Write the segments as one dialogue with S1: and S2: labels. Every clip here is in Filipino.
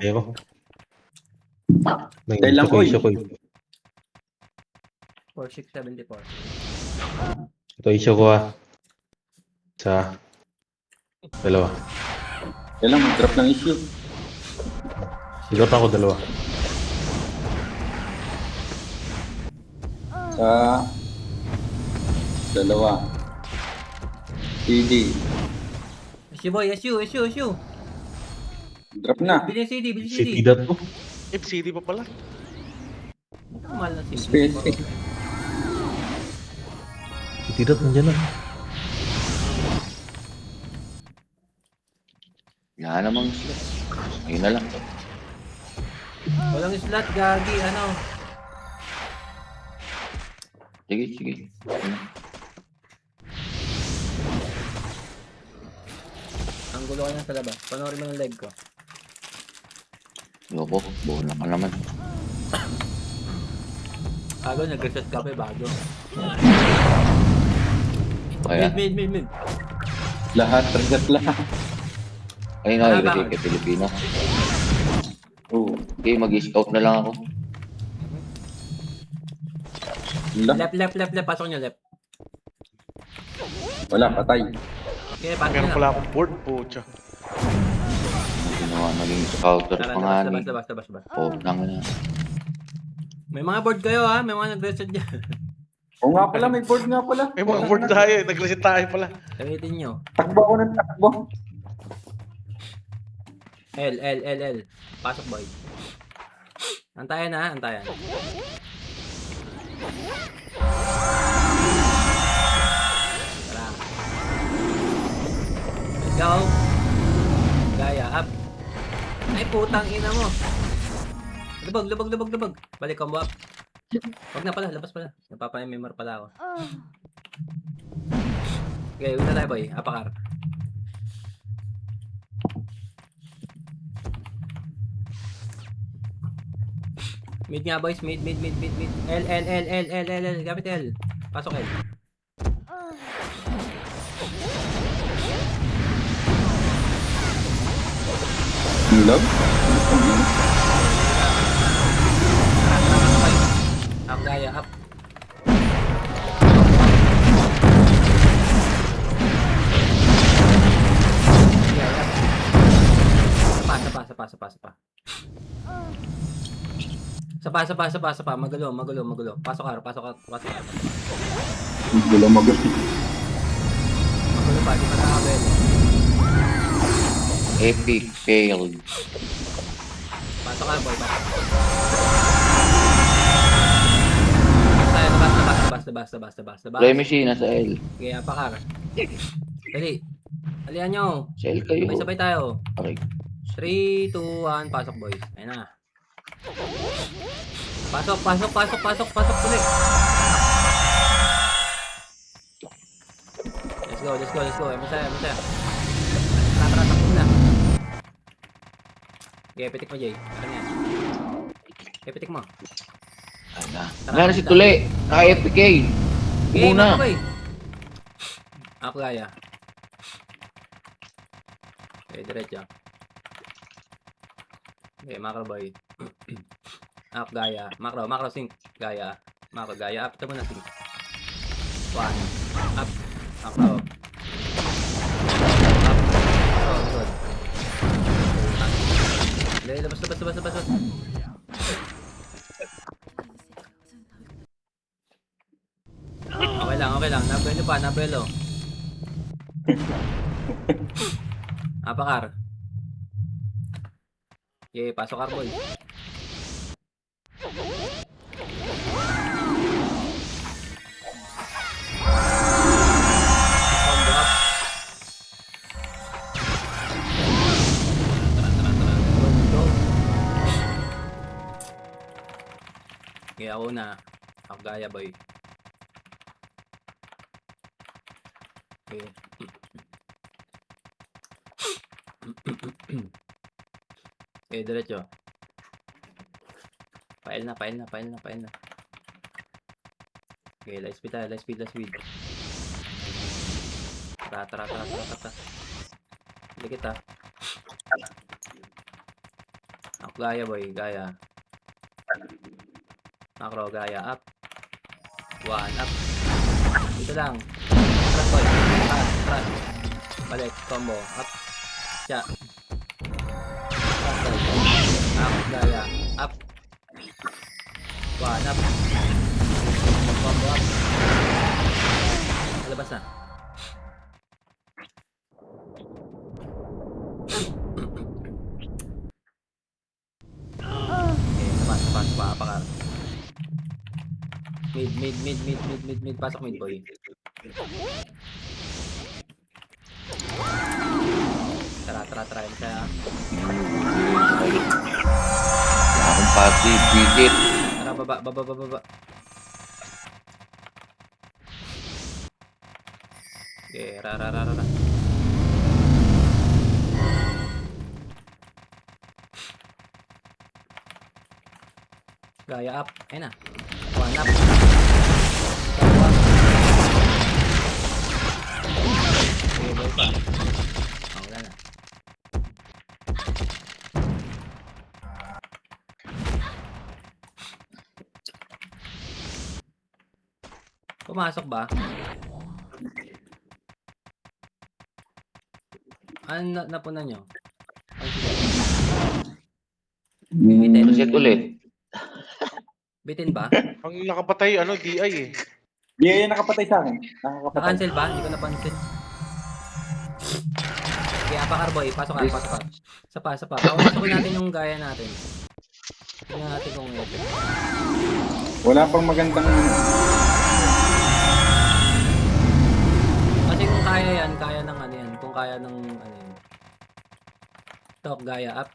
S1: Ayoko.
S2: Dahil lang, oy.
S1: Issue ko.
S3: 4674.
S1: Ito issue ko sa dalawa.
S2: Dahil lang, drop ng issue.
S1: Drop ako dalawa.
S2: Sa dalawa. CD.
S3: Issue boy, issue.
S2: Drop na.
S3: Bilhin CD, bilhin
S1: Si
S3: CD.
S1: Tidat ko.
S4: FCD pa pala.
S3: Ito mahal na CD.
S2: Space.
S1: Si Tidat nandiyan na.
S5: Yan namang slot. Ayun na lang.
S3: Walang slot, gagi, ano.
S5: Sige. Ayun.
S3: Ang gulo ka na sa labas. Panoorin mo ng leg ko.
S5: Ayoko. Bola ka naman.
S3: Bago, nag-reset ka pa bago.
S5: Kaya,
S3: Mid.
S2: Lahat, reset lahat.
S5: ayun na, i-ready kay Pilipino.
S2: Oo.
S5: Okay, mag-scout na lang ako.
S3: Left. Pasok nyo, left.
S2: Wala, patay.
S3: Okay, pasok
S4: Meron
S3: nyo
S4: pala
S3: na.
S4: akong board po, tiyo.
S5: Ginawa naging scouter pa nga ni.
S3: Labas.
S5: Oh, nang na.
S3: May mga board kayo ha, may mga nag-reset dyan.
S2: Oo nga pala, may board nga pala.
S4: May mga board tayo, nag-reset tayo pala.
S3: Gamitin nyo.
S2: Takbo ako ng takbo.
S3: L. Pasok boy. Antayan ha, antayan. Tara. Let's go. Gaya, up. Ay, putang ina mo. Lubog. Balik, combo up. Wag na pala, labas pala. Napapa-memor pala ako. Okay, una tayo boy. Apakar. Mid nga boys, mid. L. Gamit L. Pasok L.
S2: Love?
S3: Up gaya, up. Sapa. Magulo. Pasok ar.
S2: Gulo magulo.
S3: Magulo pa, di pa nakabel.
S5: Epic failed.
S3: Pasok ar, boy. Labas.
S5: Play machine nasa L.
S3: Okay, apakar. Dali. Alian nyo.
S5: Sa L kayo.
S3: Sabay tayo.
S5: Okay.
S3: 3, 2, 1, pasok boys. Ayun na. Pasok ulit. Let's go. Masaya. Tara, na. Okay, pitik mo, Jay. Ano yan? Okay, pitik mo.
S5: Ay na. Nga na si Tule. Naka-FPK.
S3: Okay,
S5: Muna.
S3: boy. Up gaya. Okay, diretso. Okay, macro boy. Up gaya. Macro sync. Gaya. Macro gaya. Up. Ito muna sync. 1. Up. Macro. Up. Oh, good. Dali, labas. Okay lang. Nabuelo. Apakar. Okay, pasok ar boy. Combo up. Tara. Go. Okay, ako na. Ako gaya boy. Okay. Okay, diretso. Pail na. Okay, light speed. Tara. Dikit ah. Gaya boy, gaya. Macro, gaya, up. 1, up. Dito lang. Atras boy. Atras. Balik, combo, up. Siya. Atras boy. Up, gaya, up. 1, up. Combo, up. Malabas na. Okay, sapas, paapakar. Mid. Pasok mid, boy. Tara. Yan siya.
S5: Wala akong pati, bitit.
S3: Tara, baba. Okay, ra. Gaya up. Ayun na. 1 up. Dalawa. Okay, boy pa. Wala na. Pumasok ba? Ano napunan nyo?
S5: Reset ulit.
S3: Bitin ba?
S4: Ang nakapatay, DI eh.
S2: Di yan nakapatay sa akin. Nakakapatay.
S3: Na-cancel ba? Hindi ko napansin. Okay, apakar boy. Pasok ka. Sa pa. Pasukin natin yung gaya natin. Tingnan natin kung ito.
S2: Wala pang magandang...
S3: Kasi kung kaya yan, kaya ng ano yan. Kung kaya ng ano yan. Tok, gaya, up.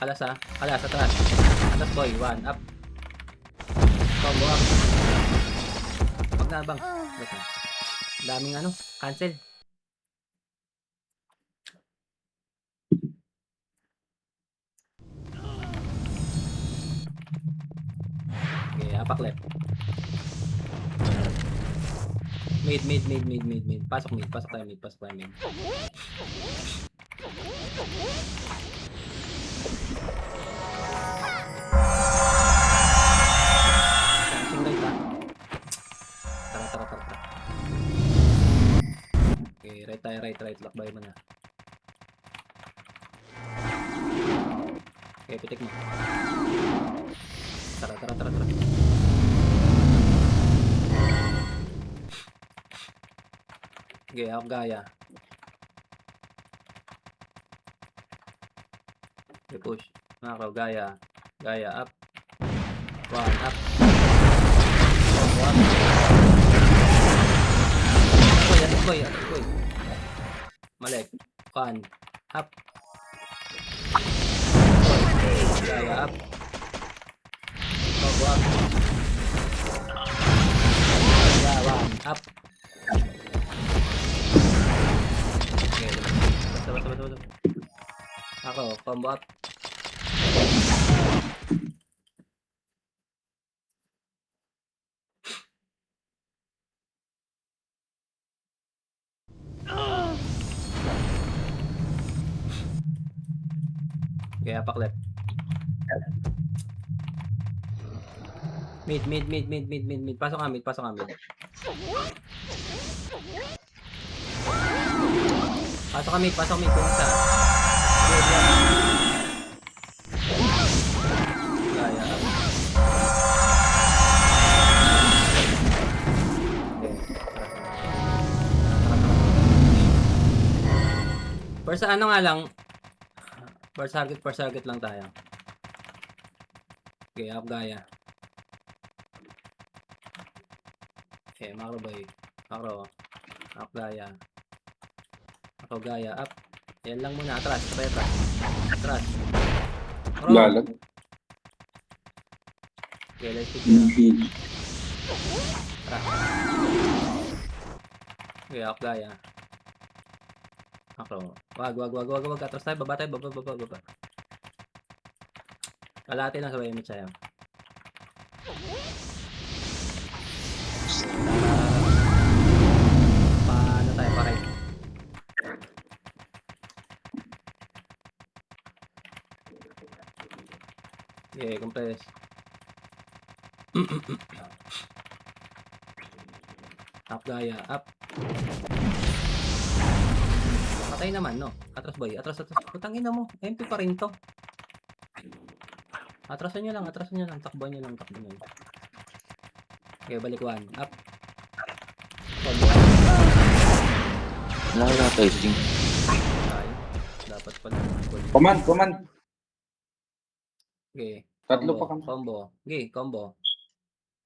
S3: Kalas, atras. Atras boy, 1, up. Combo, up. Pag na bang. Basta. Daming cancel. Okay, apak left. Mid. Pasok tayo mid. Dancing right ha. Tara. Okay, right tayo, right. Lakbay mo na. Okay, pitik mo. Tara. Okay, up gaya. Okay, push. Macro, gaya, up. 1, up. 1. Boy. Malik. 1, up. Gaya, up. Combo, up. Gaya, 1, up. Okay, basta. Ako, combo up. Okay, apak left. Mid. Pasok ka mid. Pasok ka mid. Kung sa. Gaya. First nga lang. First target lang tayo. Okay, up gaya. Okay, macro boy. Macro. Up gaya. Macro gaya, up. Yan lang muna. Atras. Atras. Macro.
S2: Lalag.
S3: Okay, let's pick it up. Tara. Okay, up gaya. Macro. Wag. Atras tayo. Baba. Kalahati lang sabay mo sa'yo. Paano tayo paray? Okay, compress. Up gaya, up. Patay naman, no? Atras boy, atras. Putang ina mo, MP pa rin to. Atrasan nyo lang, takbo nyo lang. Okay, balik 1, up. Combo.
S5: Wala wala tayo, Sting.
S3: Tayo. Dapat pala.
S2: Command.
S3: Okay.
S2: Tatlo pa kami.
S3: Combo. Okay, combo.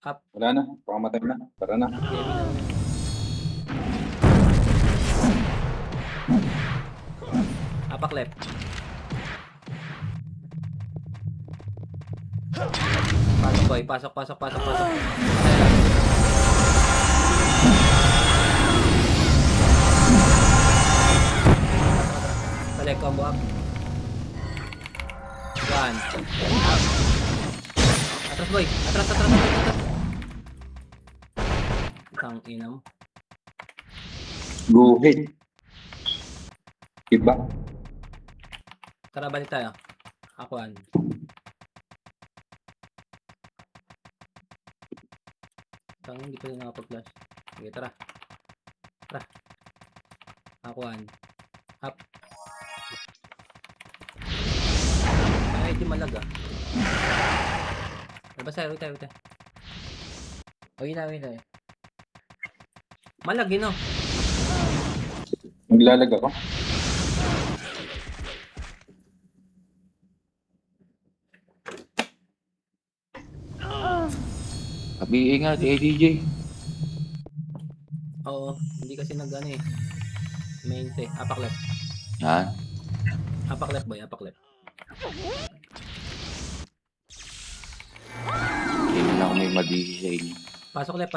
S3: Up.
S2: Wala na. Pakamatay na. Tara na.
S3: Okay, apak left. Pasok boy, pasok. Balik, combo up. Yan. Up. Atras boy, atras. Tang ina mo.
S2: Guhit. Iba.
S3: Tara, balik tayo. Akuan. Tang, hindi pa rin nakapag-flash. Sige, tara. Akuan. Up. Ay, di malaga. Basta, wait tayo. Wait tayo. Malag, no?
S2: Maglalag ako.
S5: Kabi nga, ADJ.
S3: Oo, hindi kasi nag-ano eh. Mainte. Apak left.
S5: Yan.
S3: Apak left boy, apak left.
S5: Hindi na lang ako may madisi sa inyo.
S3: Pasok left.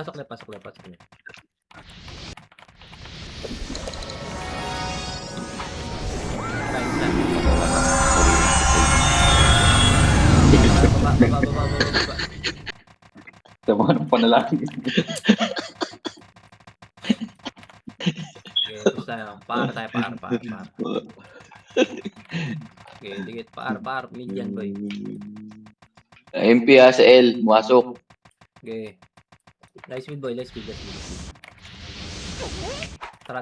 S3: Right side. Baba.
S2: Sa mga panalangin.
S3: Okay, tapos tayo. Par. Okay, dikit. Par. Median boy.
S5: MP sa L, masok.
S3: Okay. Light speed boy, light speed. Tara.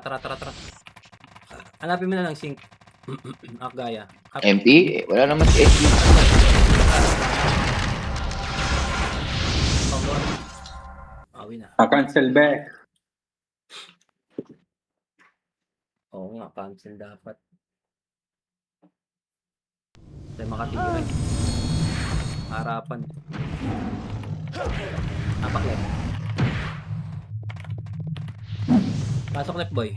S3: Hanapin mo na ng sync. Gaya. Up.
S5: MP? Wala naman si SP.
S3: Combo. Awi na.
S2: Cancel back.
S3: Oo nga, cancel dapat. Tayo makatira. Harapan. Apak left. Pasok left boy.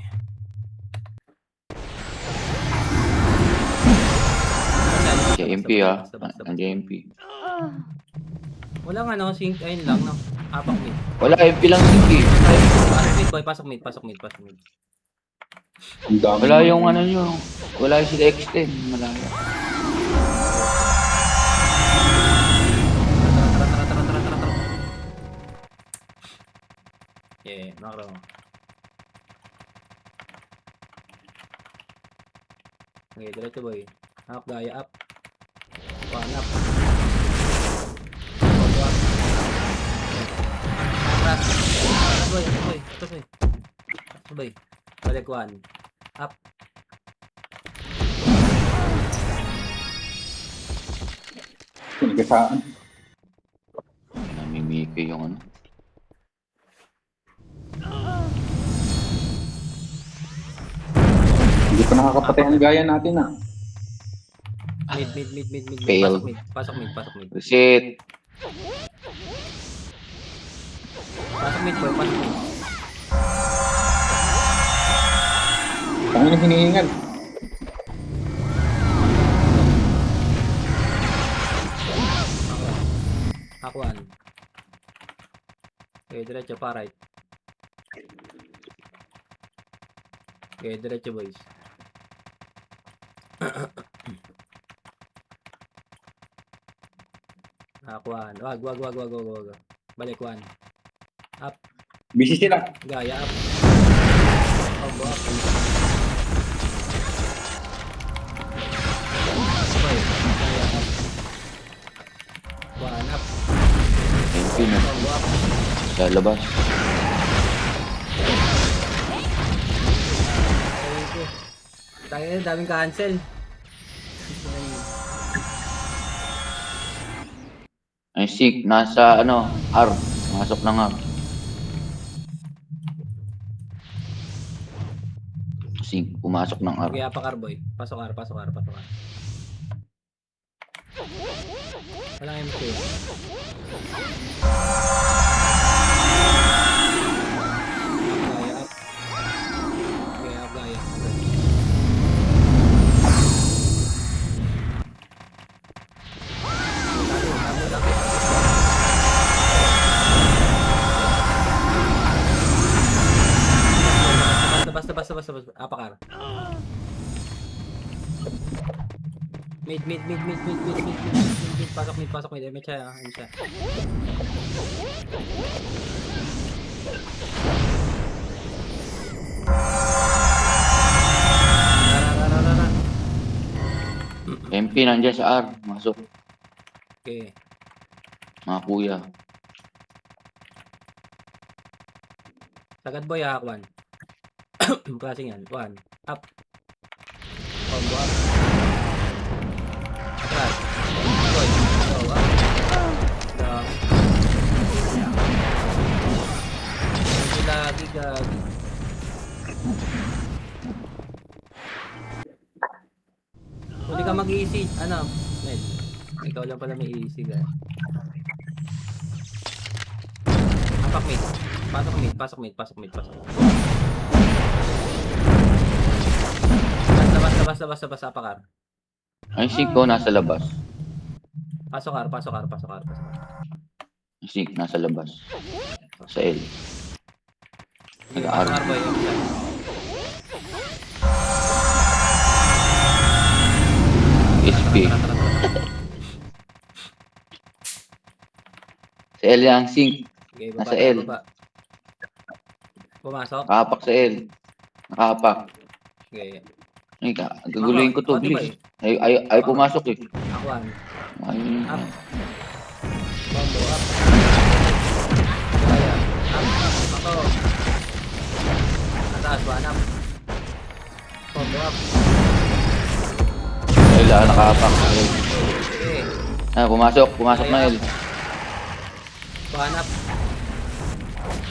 S5: Si MP Nandiyan MP.
S3: Walang ano, sync. Ayun lang, no? Apak mid.
S5: Wala, MP lang si
S3: Pasok mid boy, pasok mid.
S2: Ang dami.
S5: Wala yung ano nyo. Wala yung sila extend. Malaya.
S3: Tara. Yeah, nakaraw. Okay, diretso boy. Up, gaya up. One up. Combo up. Atras boy. Balik 1. Up.
S2: Sinigasaan.
S5: Namimiki yung ano.
S2: Hindi pa nakakapatay ang gaya natin ah.
S3: Mid.
S5: Fail.
S3: Pasok mid.
S5: Reset.
S3: Pasok mid boy, pasok mid.
S2: Ang ina hinihingal.
S3: Akuan. Okay, diretso pa right. Okay, diretso boys. Akuan. Wag. Balik 1. Up.
S2: Busy sila.
S3: Gaya up. Combo up. Okay, gaya up. One up.
S5: MP na.
S3: Combo up.
S5: Sa labas.
S3: Ayun ko. Tayo na, daming cancel.
S5: Ay, Sig, nasa ano, R. Masok ng R. Sig, pumasok ng R.
S3: Kaya pa Carboy. Pasok R, pasok R, pasok R. Walang MK. Gaya up. Gaya up, gaya. Basta. Apakar. Mid. Pasok mid. May siya. Ayun siya. Rara.
S5: MP nandiyan sa R. Masok.
S3: Okay.
S5: Mga kuya.
S3: Sagad boy One. Klaseng yan. One. Up. Combo up. Atras. Boy. Go up. Down. Gagi. Huli ka mag-easy. Ano? Med. Ikaw lang pala may easy ka. Apak mid. Pasok mid. Basta apakar.
S5: Ay, Sig ko nasa labas.
S3: Pasok R.
S5: Ay, Sig, nasa labas. Sa L. Nag-R.
S3: Boy. Yung siya.
S5: SP. Sa L yung Sig.
S3: Okay,
S5: Nasa L.
S3: Pumasok.
S5: Nakapak sa L. Nakapak.
S3: Okay.
S5: Ay, gaguluhin ko to. Bilis. Ay pumasok eh.
S3: Akuan.
S5: Ayun.
S3: Up. Combo up. Gaya. Up. Ako. Atas. One up. Combo up.
S5: Ay, nakapak.
S3: Okay.
S5: Ah, pumasok na L.
S3: One up.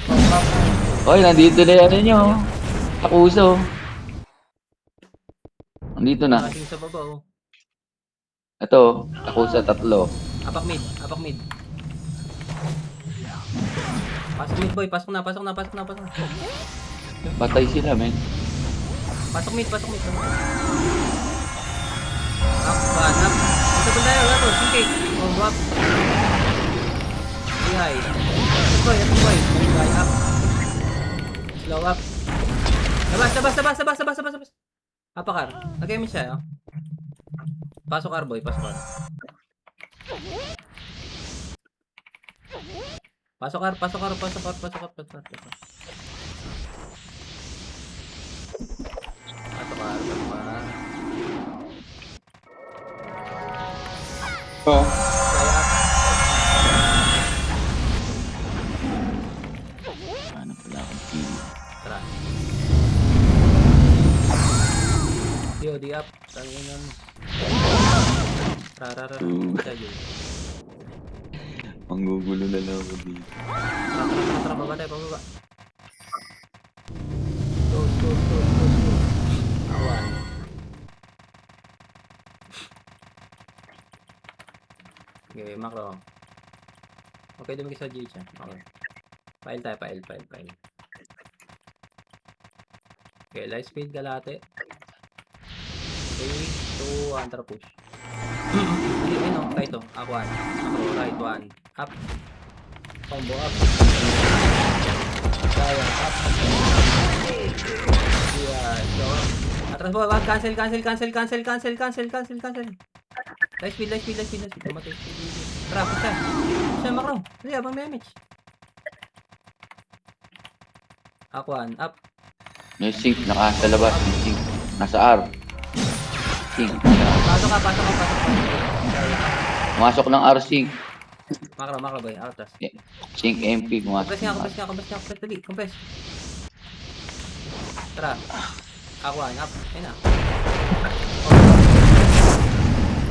S3: Combo up.
S5: Oy, nandito na yan nyo. Takuso. Nandito na.
S3: Kasing sa baba oh.
S5: Ito, takuso 3.
S3: Apak mid. Pasok mid boy. Pasok na.
S5: Patay sila, men.
S3: Pasok mid. Up. One up. Ito pun tayo. Gato. Sige. Combo up. Ihay. Ito boy. Gaya up. Slow up. Labas. Apakar. Lagay mo siya, oh. Pasok R, boy. Pasok R.
S2: Oo.
S3: Gaya up.
S5: Ano pala akong kill?
S3: Tara. DOD up. Tanginan. Rara. Siya yun.
S5: Manggugulo na lang ako dito.
S3: Tara. Bababa. Go. Awan. Okay, macro. Okay, dumigis sa G siya. Okay. File tayo. Okay, light speed galate. 3, 2, 1, tara push. Ayun, right to. Aquan. Macro, right, 1. Up. Combo up. Kaya, up. Yeah, so. Atras mo, wag, cancel. Light speed. Tumatay. Tara, push siya. Push siya, macro. Hindi, abang damage. Aquan, up.
S5: May Sig, nasa labas. May Sig. Nasa R. Sig.
S3: Pasok ka.
S5: Pumasok ng R, Sig.
S3: Makro boy. Atas.
S5: Sync MP,
S3: Compress nga,
S5: pumasok.
S3: compress. Dali, compress. Tara. Aquan, up. Ayun na.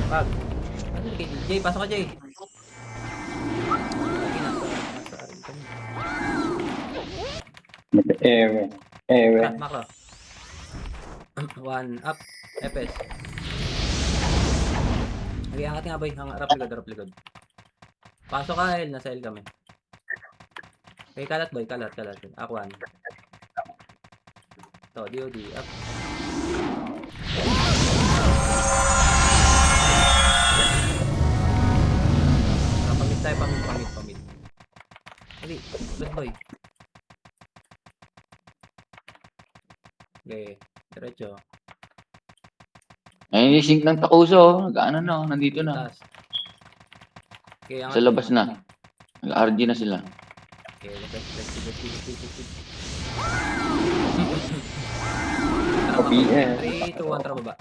S3: Pag. Ano kay Jay? Pasok ka, Jay. Lagi na. Nasa arin kami.
S2: Ewe. Ewe.
S3: Tara, makro. 1, up. FS. Okay, angat nga, boy. Rap likod. Pasok ka, L. Nasa L kami. Okay, kalat, boy. Kalat. Aquan. To, DOD. Up. Pamit tayo, pamit. Hindi, let's boy. Okay, diretso.
S5: Ayun yung sync ng Takuso, oh. Nag-ano na, oh. Nandito na.
S3: Taas. Okay,
S5: Sa labas na. Nag-RG na sila.
S3: Okay, let's
S2: OBS.
S3: 3, 2, 1, tara baba.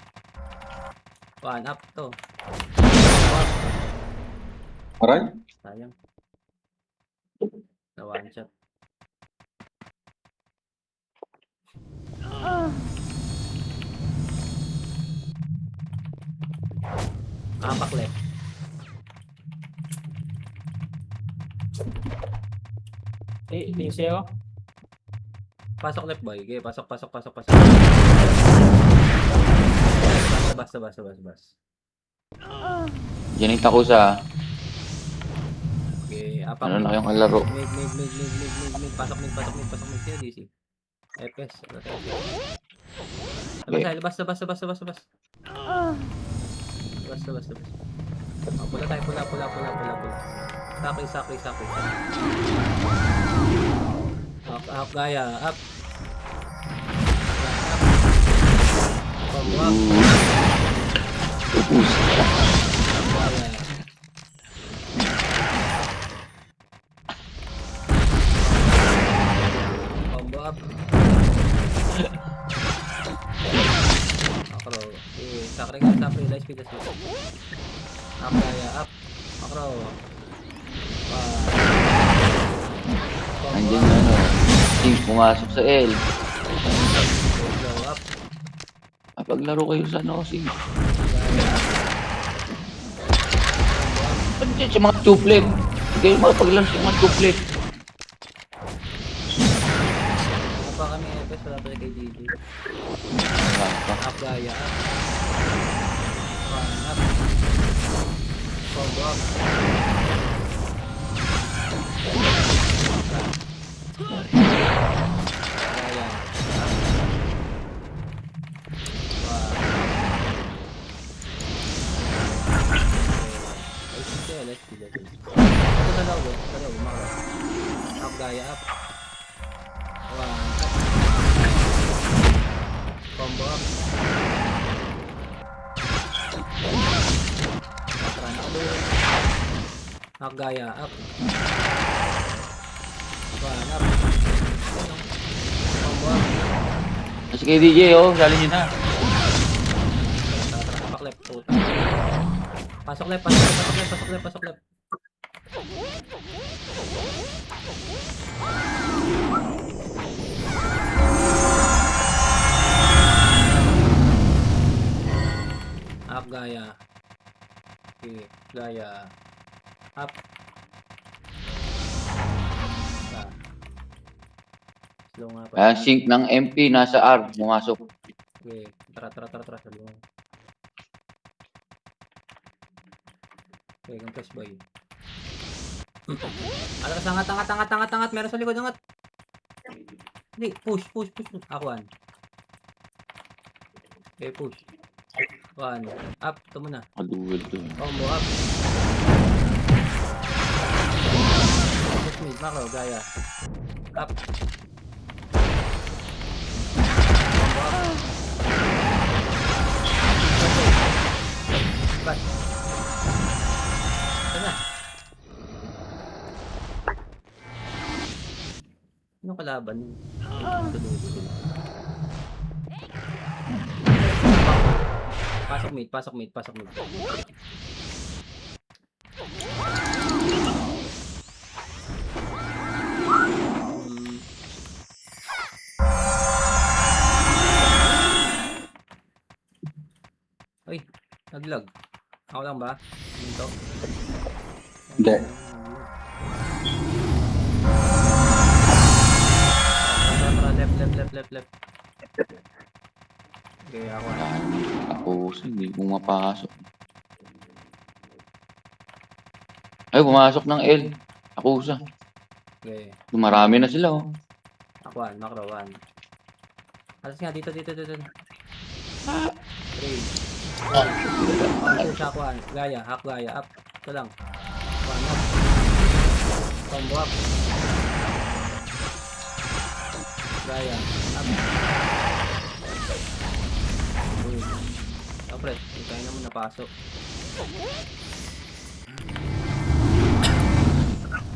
S3: 1, up to.
S2: Aray?
S3: Sayang. Na one shot. Apak left.
S6: Liseo.
S3: Pasok left boy. Okay, pasok. Bas.
S5: Diyan yung Takusa.
S3: Okay, apak.
S5: Ano na kayong kalaro?
S3: Mid. Pasok mid. Kaya DC. FS. Labas. Oh, pula tayo. Sakay. Up, gaya. Up. Combo up.
S5: Upus.
S3: Gaya. Combo up. Makro. Okay, sakay. Light speed. Up, gaya. Up. Makro.
S5: Andiyan na, ano. Sync, pumasok sa L.
S3: Blow up.
S5: Paglaro kayo sa ano, sync. Ba't dyan sa mga tuplet? Hindi kayo makapaglaro sa mga tuplet.
S3: Apa kami FS, wala pala kay DJ.
S5: Wala pa.
S3: Up, gaya. Up. Combo up. Gaya. Let's do that. Ito dalawa, makro. Up, gaya, up. Up. Combo up. Up, gaya, up. Up. Combo up.
S5: Kasi kay DJ, oh. Sali nyo na.
S3: Tara, apak left, puta. Pasok left. Up, gaya. Okay, gaya. Up. Slow nga pa.
S5: Ayan, sync ng MP, nasa R. Pumasok.
S3: Okay, tara. Slow. Okay, compress boy. Alas, angat. Meron sa likod, angat. Hindi, push. Akuan. Okay, push. One. Up, ito muna.
S5: Kaduwal to.
S3: Combo up. Push mid, makro, gaya. Up. Combo up. Back. Ito na. Ano kalaban? Pasok mid. Naglag. Ako lang ba? Dito.
S2: Hindi.
S3: Tara, left. Okay, ako.
S5: Wala naman. Tapos, hindi pumapasok. Ay, pumasok ng L. Akusa.
S3: Okay.
S5: Marami na sila, oh.
S3: Aquan, macro 1. Alas nga, dito. 3. Push, Aquan. Gaya, up. Ito lang. Aquan, up. Combo up. Gaya, up. Uy. Kapres, hindi tayo naman napasok.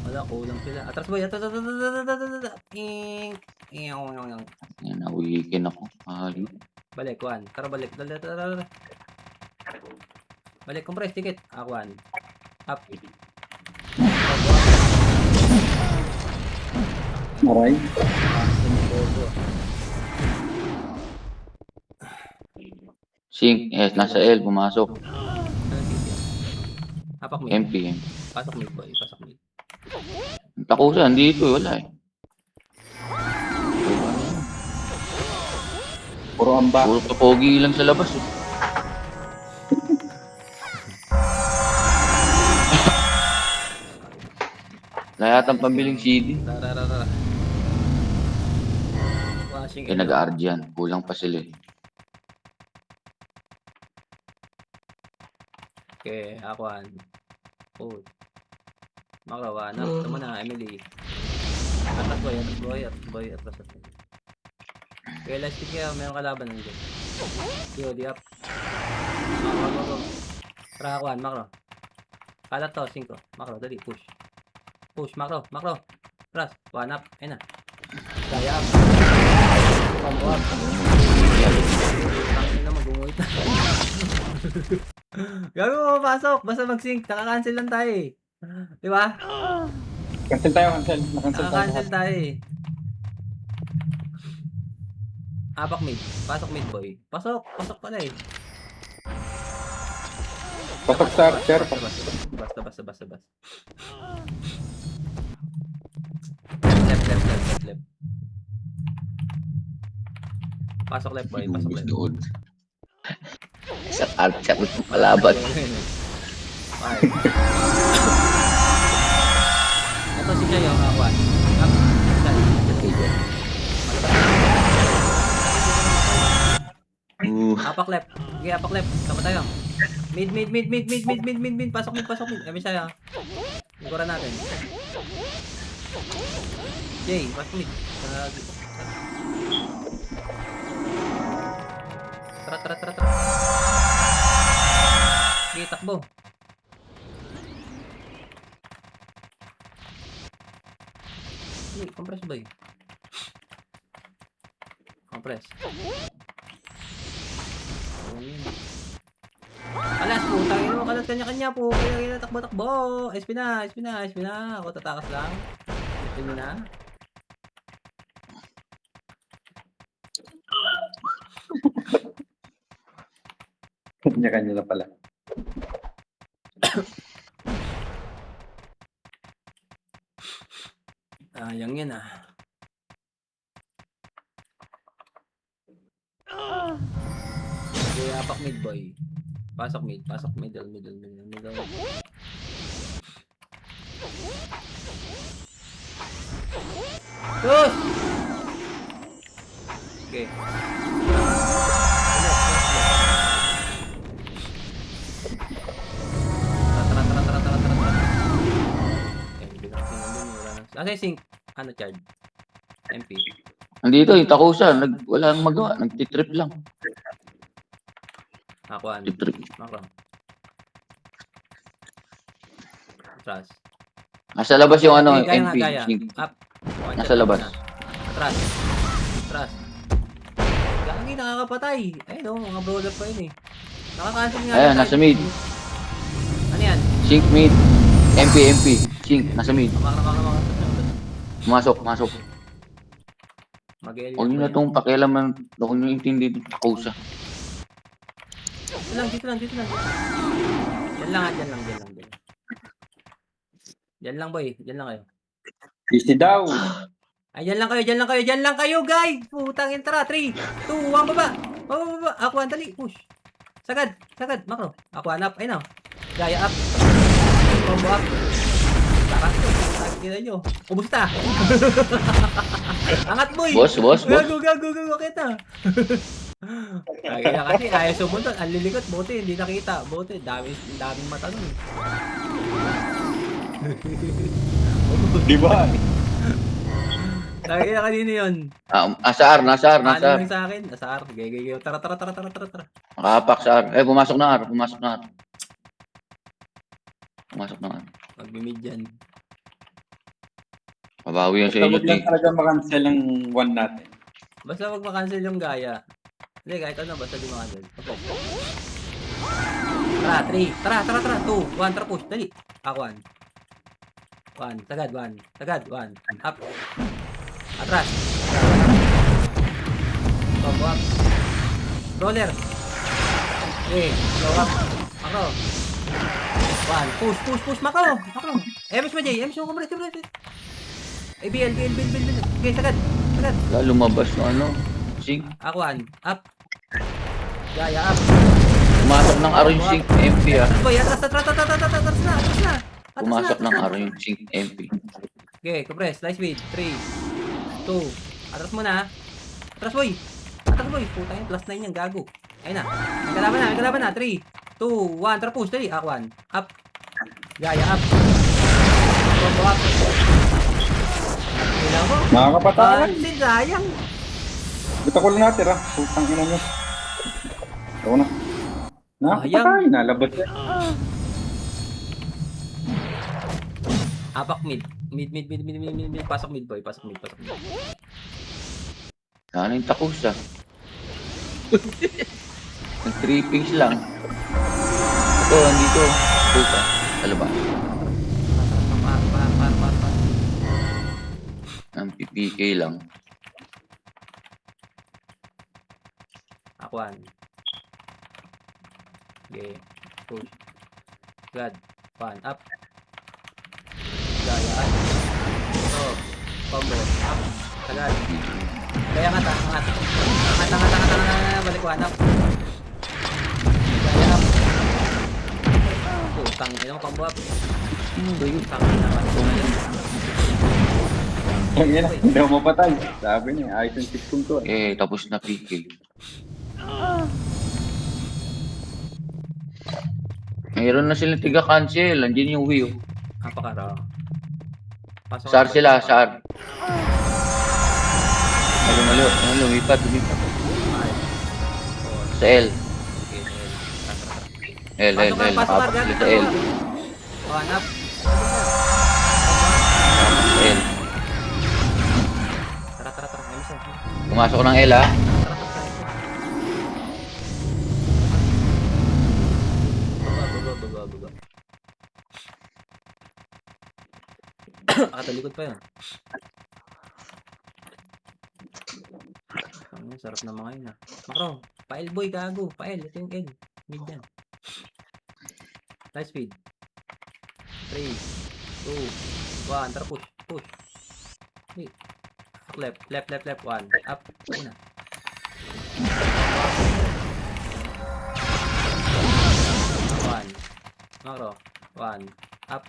S3: Wala, kulang sila. Atras boy, atras.
S5: Yan, nawikin ako. Ayun.
S3: Balik, Juan. Tara, balik. Tara. Balik, compress, ticket. Juan. Up.
S2: Aray.
S5: Sing, yes, nasa L, pumasok.
S3: Apak mid.
S5: MP.
S3: Pasok mid, boy. Pasok mid.
S5: Takusa, dito, wala eh.
S2: Puro amba.
S5: Puro kapogi lang sa labas eh. Lahat ang pambiling CD.
S3: Tara. Washing
S5: Eh, nag-Ardian. Kulang pa sila eh.
S3: Okay, Aquan. Oh. Makawa na. Ito mo na, Emily. Atras boy. Okay, let's pick kayo. Mayroong kalaban nandiyan. COD up. Go. Tara, Aquan, macro. Kalat to, 5. Macro, dali, push. Macro. Tras, 1 up. Ayun na. Gaya up. Combo up. Tangin na, mag-unguit na. Gabi mo mapasok. Basta mag-sync. Naka-cancel lang tayo eh. Di ba?
S2: Cancel tayo. Nakancel tayo.
S3: Naka-cancel tayo eh. Apak mid. Pasok mid boy. Pasok pala eh.
S2: Pasok sa archer.
S3: Basta. Left. Pasok left boy. Pasok left.
S5: Doon. Sa Archer, palaban.
S3: Okay. Ito si Chayo, Aquan. Up. Apak left. Okay, apak left. Sama tayo. Mid. Pasok mid. Kami siya. Ikuran natin. Jay, pasok mid. Tara. Okay, takbo. Uy, compress ba yun? Compress. Alas, putang ina mo, kalat kanya-kanya po. Kaya takbo. SP na. Ako tatakas lang. SP mo na.
S2: Kanya-kanya na pala.
S3: Yang yan ah. Okay, apak mid boy. Pasok middle. Push! Okay. Asa yung sync? Ano charge? MP.
S5: Nandito, yung Takusa, walang magawa, nagtitrip lang.
S3: Ako ano?
S5: Titrip.
S3: Macro. Atras.
S5: Nasa labas yung ano,
S3: Okay,
S5: MP.
S3: gaya.
S5: Sync.
S3: Up. One
S5: Nasa
S3: shot,
S5: labas.
S3: Atras. Gagi, nakakapatay. Ayun o, mga brawler pa yun eh. Nakakancel nga.
S5: Ayan,
S3: tayo.
S5: nasa mid.
S3: Ano yan?
S5: Sync mid. MP. Sync, nasa mid.
S3: Makro.
S5: Masok.
S3: Mag-alien
S5: Huwag nyo na itong pakialaman. Huwag nyo intindi itong Takusa.
S3: Dito lang. Diyan lang. Diyan lang, boy. Diyan lang kayo.
S2: Easy daw.
S3: Ay, diyan lang kayo, guys. Putang ina, tara. 3, 2, 1, baba. Aquan, dali. Push. Sagad. Makro. Aquan up. Ayun na. Gaya up. Combo up. Tara. Tagina nyo. Kumusta? Angat, boy.
S5: Boss.
S3: Gago. Kita. Kaya kasi ayaw sumunod. Ang lilikot. Buti, hindi nakita. Buti, daming mata nun.
S2: Di ba?
S3: Kaya kanino yun?
S5: Nasar.
S3: Ano yung sa akin? Asar. Gaya. Tara.
S5: Nakapak sa ar. Pumasok na ar.
S3: Mag-mid yan.
S5: Pabawi yan sa inyo,
S2: Huwag lang
S5: T.
S2: talaga makancel ang one natin.
S3: Basta wag makancel yung gaya. Hindi, kahit ano, basta di makancel. Okay. Tara, 3. 2, 1, tara push. Dali. Ako 1. Sagad, 1. Up. Atras. Combo up. Roller. Okay, slow up. Ako. 1. Push. Makro. MS mo, Jay. MS mo, kumuli. BL. Okay, sagad.
S5: Lumabas na ano. Sing.
S3: Ako 1. Up. Gaya up.
S5: Pumasok ng araw yung Sing MP ah.
S3: Boy, atras na.
S5: Pumasok ng araw yung Sing MP.
S3: Okay, compress. Nice speed. 3, 2. Atras mo na. Atras, boy. Puta yun. +9 yan, gago. Ayun na. May kalaban na. 3, 2, 1. Tara push. Dali. Ako 1. Up. Gaya up. Combo up. Kailan ko?
S2: Makakapatayan.
S3: Sayang.
S2: Buta ko lang natira. Putang ina nyo. Ako na. Nakakapatayan. Nalabas yan.
S3: Apak mid. Mid. Pasok mid, boy.
S5: Ano yung takus ah. Nag-trippings lang. Ito, andito. Puta. Alaba.
S3: Pa.
S5: Ang PPK lang.
S3: Ako 1. Okay. Push. God. 1. Up. Gaya. So. Combo. Up. Agad. Kaya angat. Balik 1 up. Gaya up. Putang ina mo, combo up. Putang ina naman.
S2: Ang ina. Hindi ako mapatay. Sabi niya. Ayos yung tikong ko.
S5: Tapos na PK. Mayroon na silang tiga-cancel. Andiyan yung Wii.
S3: Napakaraw.
S5: Sar sila, sar. Lumipat. Sa L. L.
S3: Pasok
S5: Apat sila sa L.
S3: 1 up.
S5: L.
S3: Tara. Emerson.
S5: Pumasok ng L ah.
S3: Baba. Akatalikod pa yun. Ang sarap na mga yun ah. Makro, pa-L boy, gago. Pa-L, ito yung L. Mid yan. Nice speed. 3, 2, 1. Tara push. Wait. Left. 1. Up. Una. One. Makro. 1. Up.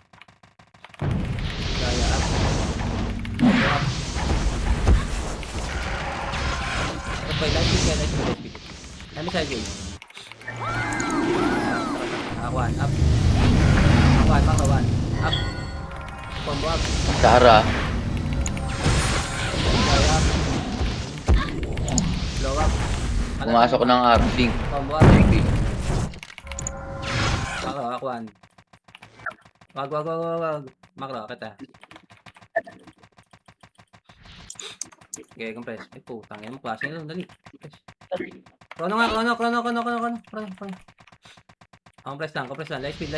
S3: Gaya up. Up. Okay, nice speed. Kami sa game. One. Up. Makro 1. Up. Combo up.
S5: Sara.
S3: Gaya up. Blow up.
S5: Pumasok ng Sing.
S3: Combo up.
S5: PK.
S3: Makro, 1. Wag. Makro, kita. Okay, compress. Ay, putang ina mo. Klase nyo. Dali. Chrono. Compress lang. Light speed.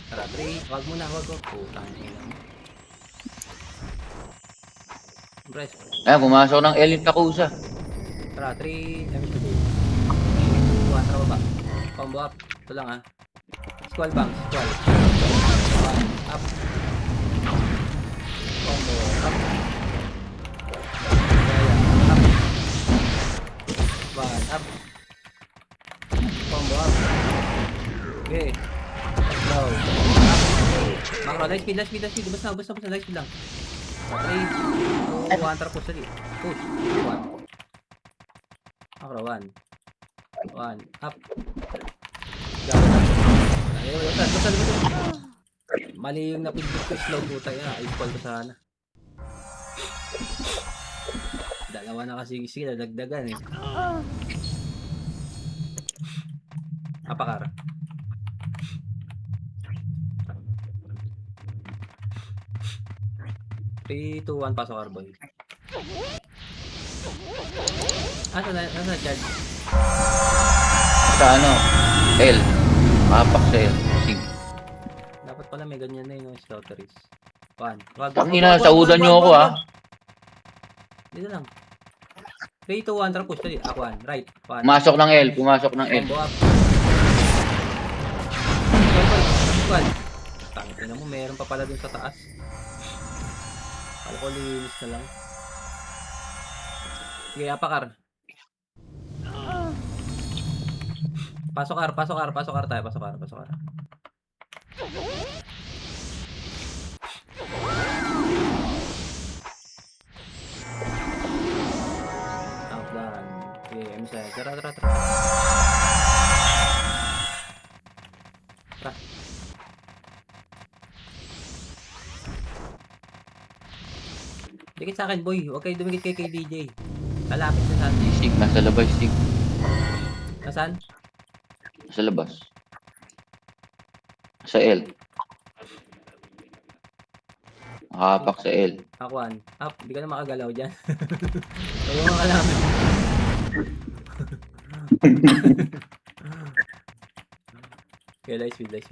S3: Tara, 3. Wag muna. Putang ina mo. Compress.
S5: Pumasok ng L yung Takusa.
S3: Tara, 3. Atras baba. Combo up. Ito lang Squall bang. Squall. 1 up. Combo up. Gaya. Up. 1 up. Combo up. Okay. Let's go. Up. Macro. Light speed. Basta. Light speed lang. 3, 2, 1. Tara push tali. Push. 1. Macro. 1. Up. Basta. Mali yung napindot ko slow puta yan. I-call ko sana. Dalawa na kasi sila dagdagan Apakar. Three, 2, 1, pasok Arboy. Nasa charge?
S5: Sa ano? L. Apak sa L. Sig.
S3: Dapat pala may ganyan na yung scouteries. 1.
S5: Tangina, saudan nyo ako
S3: Dito lang. 3, 2, 1, tara push tali. 1, right. 1.
S5: Pumasok ng L.
S3: Combo up. Squad. Tangina mo, meron pa pala dun sa taas. Kala ko linis na lang. Sige, apakar. Pasok R tayo. Outland. Okay, MSI. Tara. Dikit sa akin, boy. Huwag kayo dumikit kay DJ. Kalapit na saan.
S5: Sig. Nasa labas, Sig.
S3: Nasaan?
S5: Nasa labas. Sa L. Nakapak sa L.
S3: Akuan. Up. Hindi ka na makagalaw dyan. Kayo mga kalamin. Okay, light speed. Light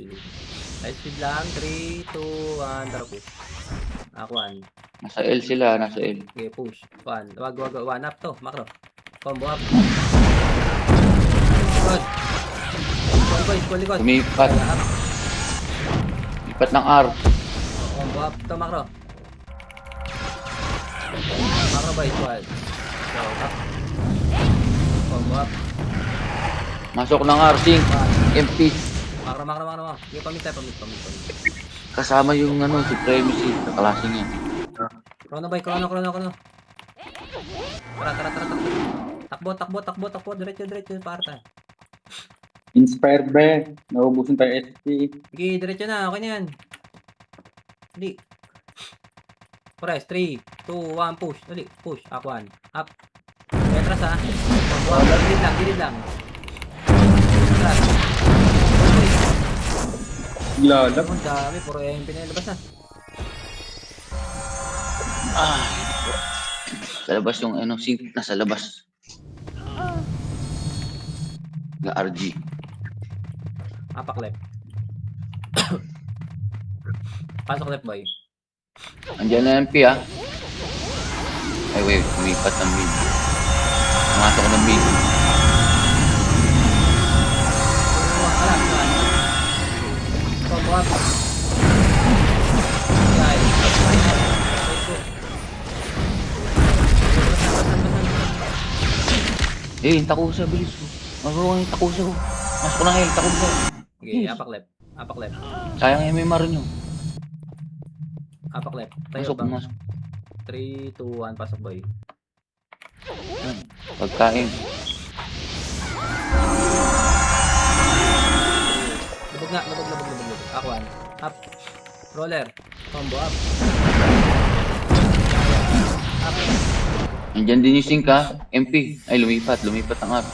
S3: speed lang. 3, 2, 1. Tara push. Akuan.
S5: Nasa L sila. Nasa L.
S3: Okay, push. 1. Wag. 1 up to. Macro. Combo up. Good. Squall likod.
S5: Lumipat.
S3: Kaya up.
S5: Lipat ng R.
S3: Combo up to macro. Macro by squad. So, up. Combo up.
S5: Masok ng R. Sig. Empty.
S3: Macro. Sige, pamit.
S5: Kasama yung supremacy. Kaklase niya.
S3: Chrono. Tara. Takbo. Diretso. Parta.
S2: Inspire ba? Naubusin tayo SP.
S3: Sige, diretso na. Okay na yan. Dali. Press. 3, 2, 1. Push. Dali. Push. Akuan. Up. Petras Combo up. Gilid lang. Petras.
S2: Lalap.
S3: Ang dami. Puro yung pinalabas na.
S5: Sa labas yung Sig. Nasa labas. Na RG.
S3: Apak left. Pasok left, boy.
S5: Andiyan na MP Ay wait, lumipat ng mid. Pumasok ng mid.
S3: Combo up.
S5: Yung takusa, bilis ko. Magawang yung takusa ko. Masok ko ng L, takusa.
S3: Okay, apak left.
S5: Sayang MMR nyo.
S3: Apak left. Tayo
S5: Masok,
S3: bang.
S5: masok.
S3: 3, 2, 1. Pasok, boy.
S5: Pagkain.
S3: Lubog. Akuan. Up. Roller. Combo up. Up.
S5: Andiyan din yung sync MP. Ay, lumipat ang R.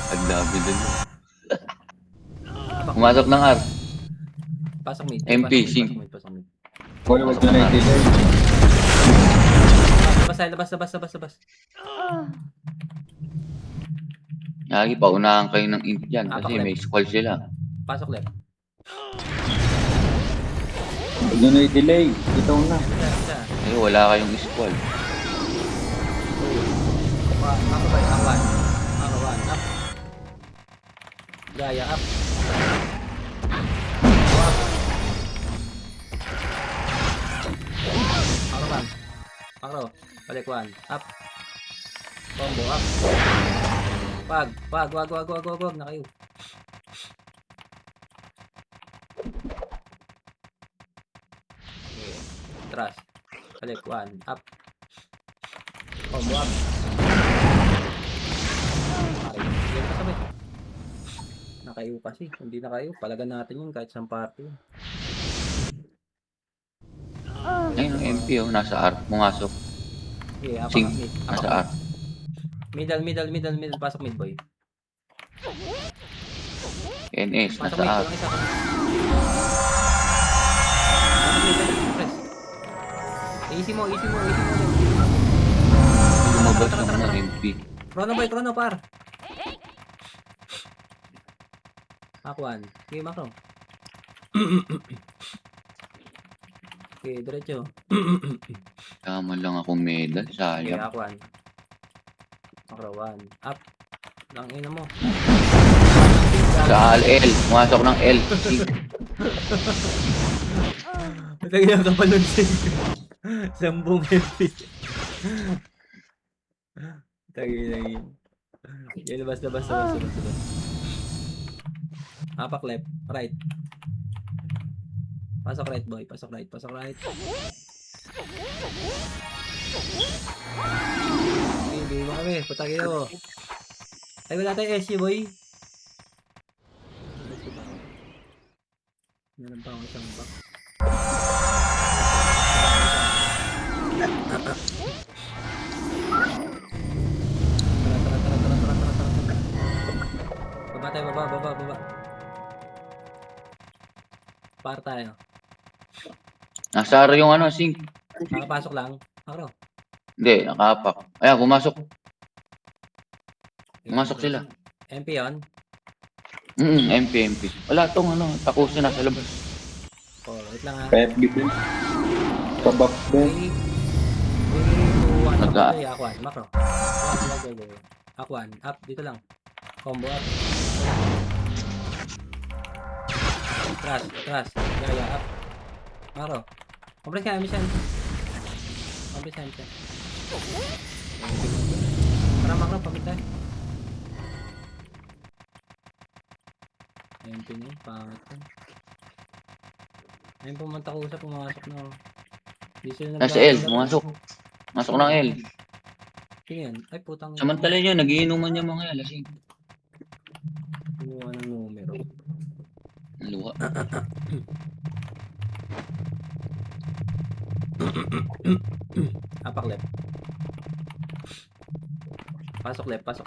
S5: Agdabi din. Pumasok ng R.
S3: Pasok mid.
S5: MP, sync.
S3: Pasok mid.
S2: Wala na yung delay.
S3: Labas.
S5: Lagi, paunahan kayo ng int dyan kasi may squall sila.
S3: Pasok left.
S2: Wala na yung delay. Ito na.
S3: Isa.
S5: Eh, wala kayong squall.
S3: Ako ba? Akuan. Up. Gaya up. Makro bang. Makro. Balik 1. Up. Combo up. Wag. Na kayo. Okay. Trust. Balik 1. Up. Combo up. Okay. Yan pa sabay. Nakayo kasi. Hindi nakayo. Palagan natin yun kahit sa party.
S5: Ayun, MP oh, nasa arc. Pumasok.
S3: Okay, apak
S5: Sing,
S3: mid.
S5: nasa
S3: Apak
S5: arc.
S3: middle. Pasok mid boy.
S5: NS,
S3: Pasok
S5: nasa
S3: mid.
S5: arc.
S3: Yung isa. Pasok mid. Press. Easy mo.
S5: Lumabas
S3: Tara.
S5: ng MP.
S3: Chrono par. Akuan. Okay, makro. Okay, diretso.
S5: Tama lang akong medal.
S3: Okay,
S5: Sayang.
S3: akuan. Makro 1. Up. Lang ina mo.
S5: Sa L. Pumasok ng L. Sing.
S3: Lagyan ka pa nun sing. Sambong MP. Lagyan. Yan, labas. Apak left, right. Pasok right boy, pasok right. Hindi mo kami, patagin ako. Ay, wala tayong SU boy. Meron pa ako isang back. Tara. Baba. Par tayo.
S5: Nasa arc yung ano, Sing.
S3: Nakapasok lang. Makro.
S5: Hindi, nakapak. Ayan, pumasok. Pumasok sila.
S3: MP yun.
S5: MP. Wala tong ano, takusin nasa labas.
S3: Oh, wait lang ha.
S2: PFB din. Kabak din.
S3: 3, 2, 1.
S5: Nagka-
S3: Aquan. Makro. Go. Aquan. Up. Dito lang. Combo up. Trust. Gaya up. Makro. Compress ka. Mission. Para makro. Pagod tayo. Ayun yun. Pangit yun. Ayun pumunta ko sa pumasok na.
S5: Nasa L, pumasok. Masok ng L.
S3: Tingin. Ay putang.
S5: Samantala nyo, nagiinuman niya mga lasing.
S3: Kumuha ng numero.
S5: Luha.
S3: Apak left. Pasok left. Tara.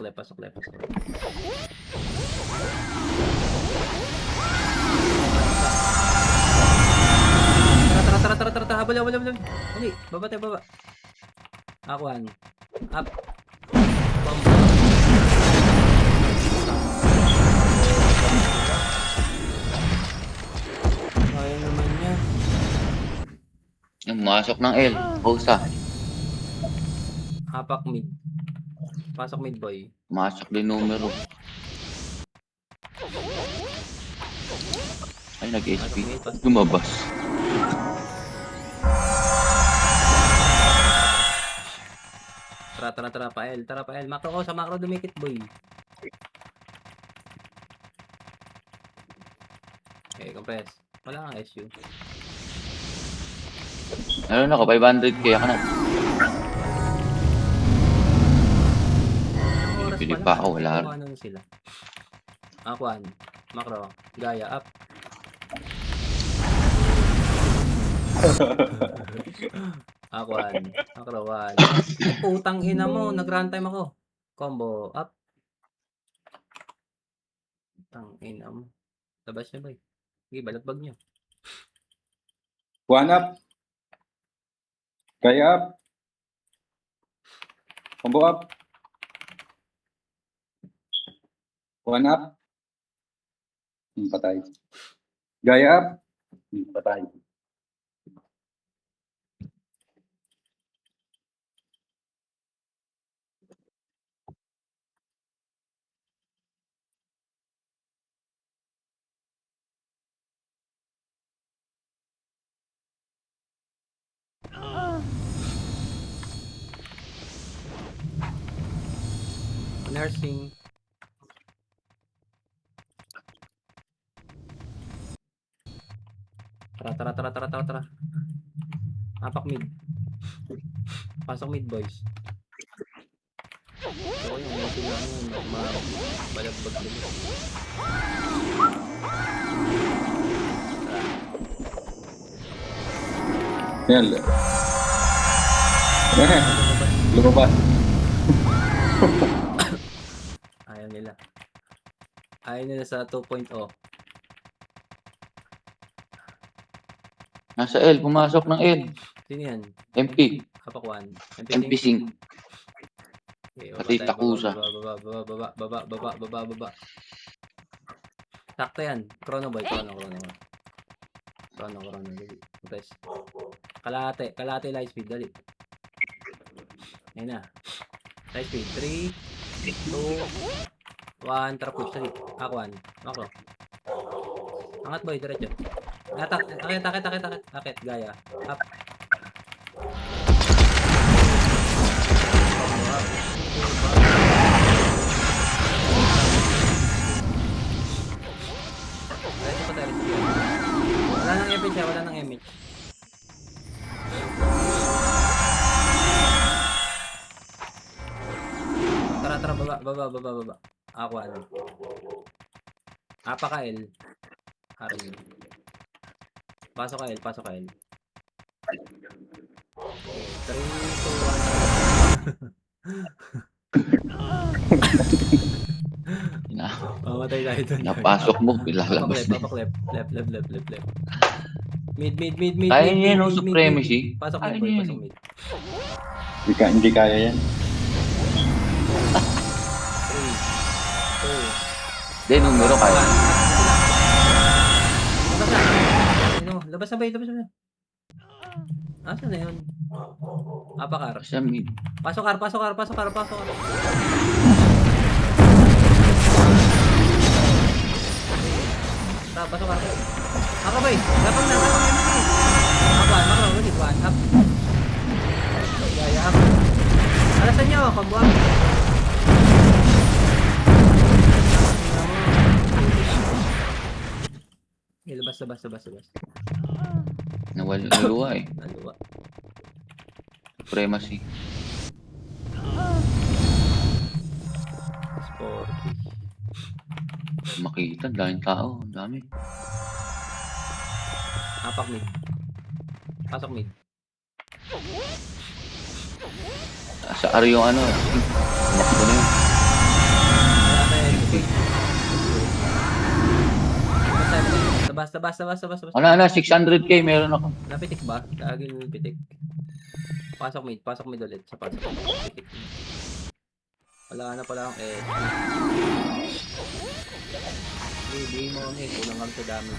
S3: Habol. Dali, baba. Akuan. Up. Combo. Kaya naman niya.
S5: Yung masok ng L. Pausa.
S3: Apak mid. Pasok mid boy.
S5: Masok din numero. Ay, nag-SP. Lumabas.
S3: Tara pa L. Makro ko sa makro dumikit boy. Okay, compress. Wala kang SU.
S5: Meron ako, 500k ka na.
S3: Oras
S5: Pili
S3: pa
S5: pa
S3: lang,
S5: ako, wala.
S3: kung ano sila. Akuan. Makro. Gaya up. Akuan. Makro 1. Putang ina mo. Nag-runtime ako. Combo up. Putang ina mo. Labas niya boy. Sige, balagbag niyo.
S2: One up. Gaya up. Combo up. One up. Patay. Gaya up. Patay.
S3: nursing. Tara. Apak mid. Pasok mid, boys. So, yung mga kailangan, balagbag nila.
S2: Yan. Lumabas.
S3: Ayaw nila. Ayaw nila sa 2.0.
S5: Nasa L, pumasok ng L.
S3: Sino yan?
S5: MP.
S3: Apak 1.
S5: MP sync.
S3: Okay,
S5: Pati Takusa.
S3: Baba. Sakto yan. Chrono boy. Chrono. Press. Kalate light speed. Dali. Ayun na. Light speed. 3, 2, 1. Tara push. Dali. Akwan. Ako. Angat boy. Diretso. Akit. Gaya. Up. Wala nang image. Tara, baba. Ako ano. Apa ka L. Harin. Pasok ka L. Okay, 3, 2, 1. Mamatay tayo dun.
S5: Napasok mo, ilalabas na.
S3: Papak left. Mid.
S5: Kaya niya yung supremacy.
S3: Pasok
S5: Kaya
S3: mid, boy.
S5: niya
S3: Pasok
S5: yun.
S3: mid.
S2: Hindi kaya yan.
S3: 3, 2,
S5: Hindi, numero kaya.
S3: Labas na ba? Asan na yun? Apakar.
S5: Sa mid.
S3: Pasok kar. Pasok kar. Ako ba? Lapang na. Ako, ulit. One up. Gaya up. Alasan nyo, pagbuang. Labas.
S5: Naluwa eh.
S3: Naluwa.
S5: Supremacy.
S3: Sporty.
S5: Makita, daming tao. Ang dami.
S3: Apak mid. Pasok mid.
S5: Sa ari yung ano. Tumakbo na yun.
S3: Basta.
S5: Ano, 600k meron ako.
S3: Napitik ba? Laging pitik. Pasok mid ulit. Sa pasok. Pitik. Wala na pala akong Hindi mo kulang lang sa dami.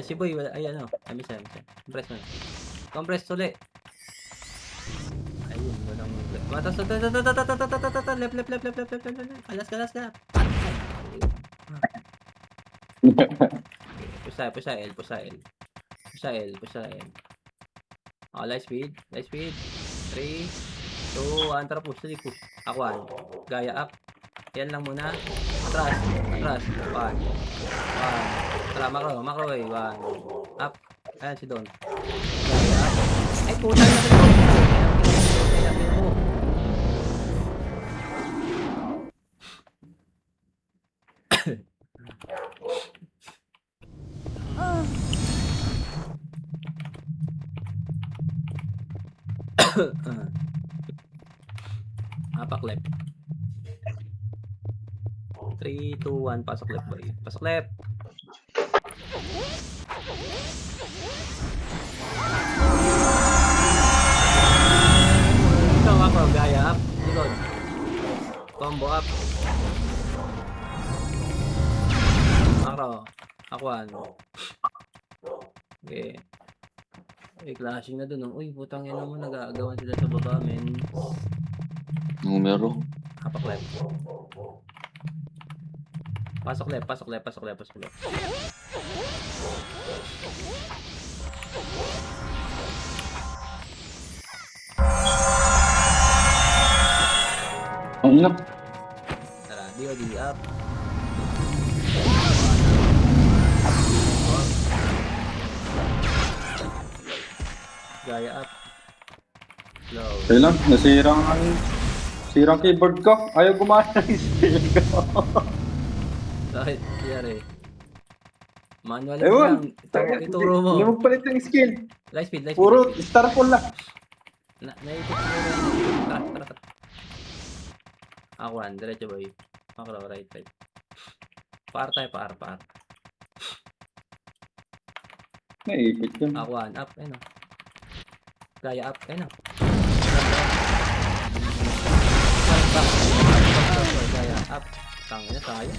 S3: Si boy, wala, ay ano, misa. Compress ulit. Ayun, walang matas. Left. Kalas ka. Pusa L. Light speed. 3, 2, 1, tara push. Akwan. Gaya up. Yan lang muna. Atras. 1. Tara, macro way. 1. Up. Ayan si Don. Gaya up. Ay, puta na rin mo. Apak left. 3, 2, 1, pasok left boy. Pasok left. Ito ako, gaya up. Likod. Combo up. Macro. Akuan. Okay. Clashing na dun. Uy, putang ina mo, nag-aagawan sila sa baba, men.
S5: Numero.
S3: Apak left. Pasok left.
S2: Ang ina.
S3: Tara, DOD up. Gaya up. Slow.
S2: Kaya lang, sirang keyboard ko. Ayaw gumana yung skill ko.
S3: Bakit? Yari. Manual
S2: Ewan.
S3: lang. Ituro mo.
S2: Hindi mo palit yung skill.
S3: Light speed, light speed.
S2: Puro
S3: light speed.
S2: star pull lang.
S3: Naipit mo rin. Tara. Akuan, diretso boy. Makro, right. Paar tayo, paar.
S2: Naipit yun.
S3: Akuan, up, ayun o. Gaya up, ayun o. Gaya up. Tangin na tayo.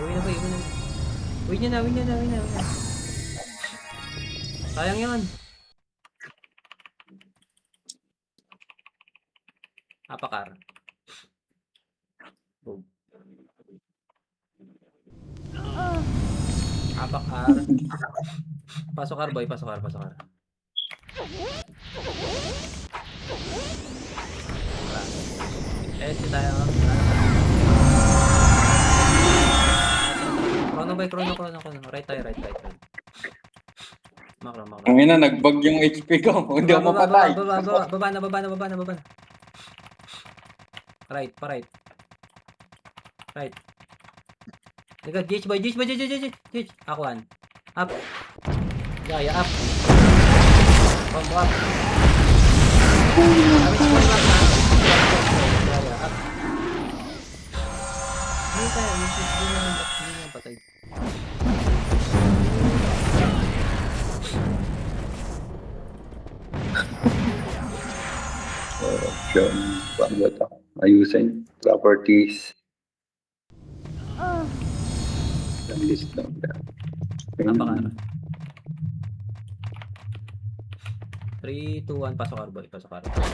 S3: Uwi na. Win na. Sayang yun. Apakar. Boom. Apakar. Pasokar boy, pasokar. Si tayo. Chrono boy, chrono. Right tayo. Makro.
S2: Ang ina, nagbag yung HP ko. Hindi ako mapatay.
S3: Baba na. Right. Liga, GH boy. Akuan. Up. Gaya, up. Combo up. Gaya, up. Hindi tayo. Hindi na patay.
S2: Option. Paano ba ito? Ayusin. Properties. List lang.
S3: Apakar. 3, 2, 1, pasokar boy, pasokar. 3, 2, 1.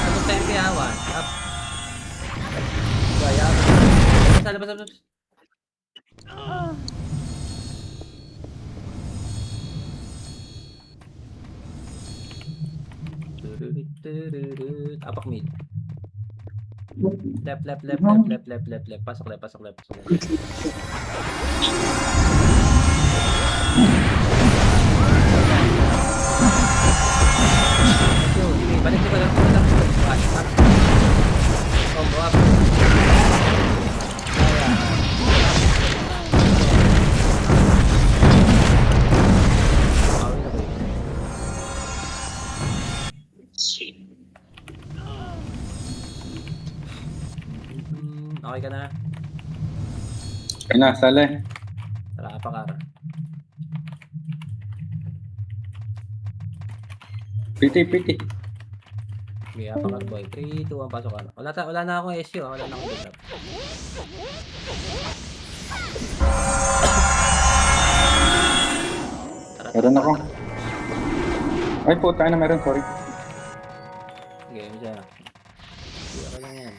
S3: Sabot tayo kaya 1. Up. Gaya. Labas. Apak mid. Left. Pasok left. Okay, balik. Up. Combo up. Okay ka na.
S2: Kaya na, sali.
S3: Tara, apakar.
S2: Piti.
S3: Okay, apakar boy. 3, 2, 1, pasok ka na. Wala na akong SU. Wala na akong backup.
S2: Meron ako. Ay, puta na meron. Sorry.
S3: Okay, siya. Sige lang yan.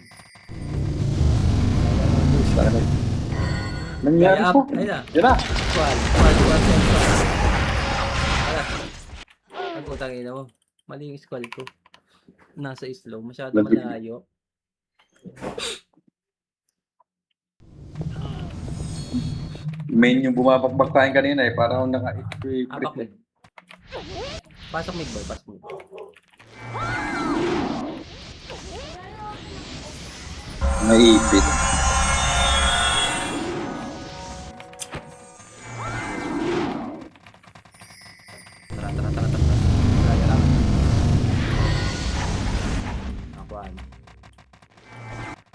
S2: Nangyari
S3: Gaya
S2: po.
S3: up. Ayun na.
S2: Yan na.
S3: Squad. Wala. Ang putang ina mo. Mali yung squad ko. Nasa slow. Masyado malayo.
S2: Main yung bumabakbak tayo kanina eh. Parang naka-equip.
S3: Apak mid. Pasok mid boy.
S2: Naipit.
S3: Tara. Gaya lang. Akuan.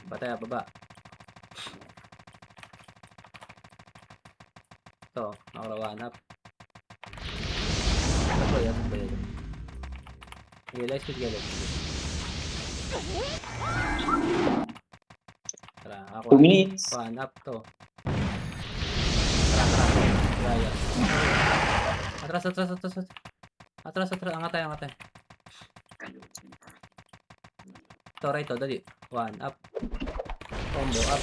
S3: Batay, baba. Ito, nakarawan up. Ano ba yan? Okay, let's get it. Tara, ako.
S2: 2 minutes.
S3: One up to. Tara. Gaya. Atras. Angat tayo. Ito, right to, dali. One up. Combo up.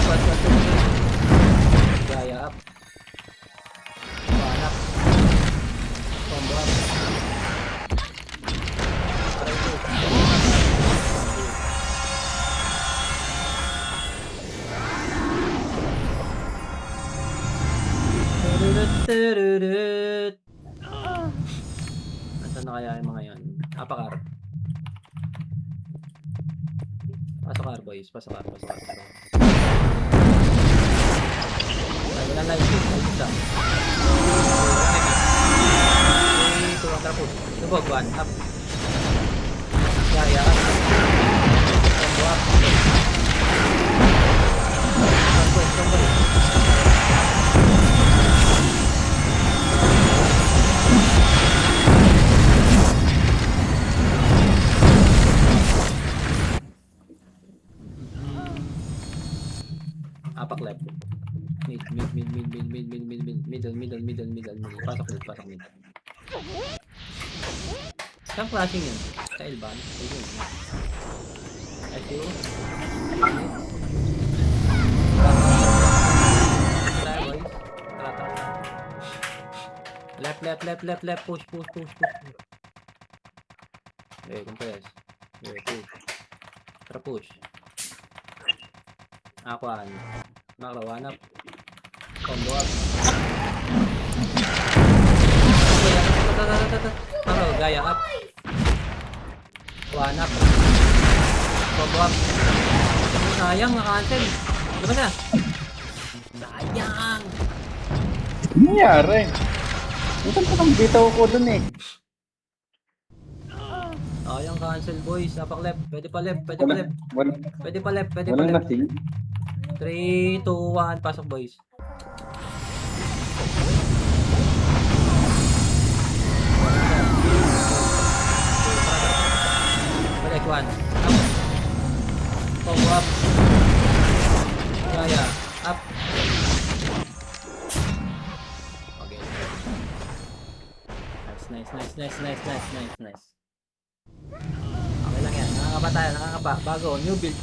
S3: Pas. Tururut. Nasaan na kaya yung mga yun? Apakar. Pasok car, boys. Pasok car. Ay, wala live feed. Live feed lang. 3, 2, 1, tapos. Lubog, 1, up. Gaya, up. Combo, up. Combo. Apak left. Mid. Middle. Pasok mid. Saan flashing yun? Sa Elban? Ayun. IQ. Tara, boys. Tara. Left. Push. Okay, compress. Okay, push. Tara, push. Aquan. Makro, 1 up. Combo up. Makro, gaya up. 1 up. Combo up. Sayang, naka-cancel. Diba na? Sayang!
S2: Ano nangyari? Minsan pa kang bitaw ko dun eh.
S3: Sayang, cancel boys. Apak left. Pwede pa left.
S2: Walang nasing.
S3: 3, 2, 1. Pasok boys. Balik 1. Up. Combo up. Gaya. Up. Okay. Nice. Okay lang yan. Nakakapa. Bago. New build.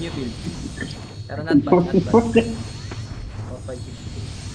S3: Pero not bad. 4, 5, 6.